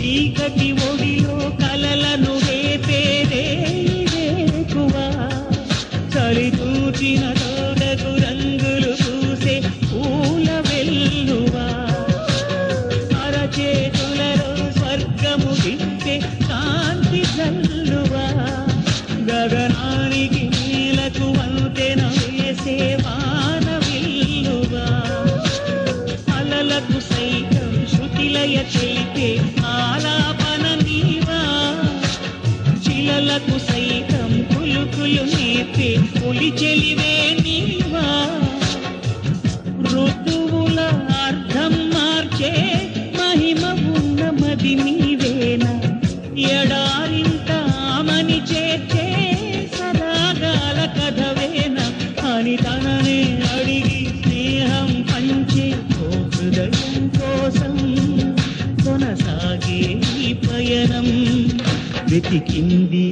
చీకటి ఒడిలో కలలను రేపేదేకువా చలి తూచిన తోటకు రంగులు పూసే పూల వెల్లువా అరచేతులలో స్వర్గము దింపే కాంతి జల్లువా గగనానికి నీలకు వంతెన వేసే వాన విల్లువా అలలకు సైతం శృతిలయ తెలిపే ఆలాపన నీవా శిలలకు సైతం కులుకులు నేర్పే పులి చెలివే నీవా ఋతువుల అర్థం మార్చే మహిమ ఉన్న మది నీవేనా ఎడారింట ఆమని చేర్చే సదాగాల కథవేనా అని తననే అడిగి స్నేహం పంచే ఓ హృదయం కోసం కొనసాగే ఈ పయనం వెతికింది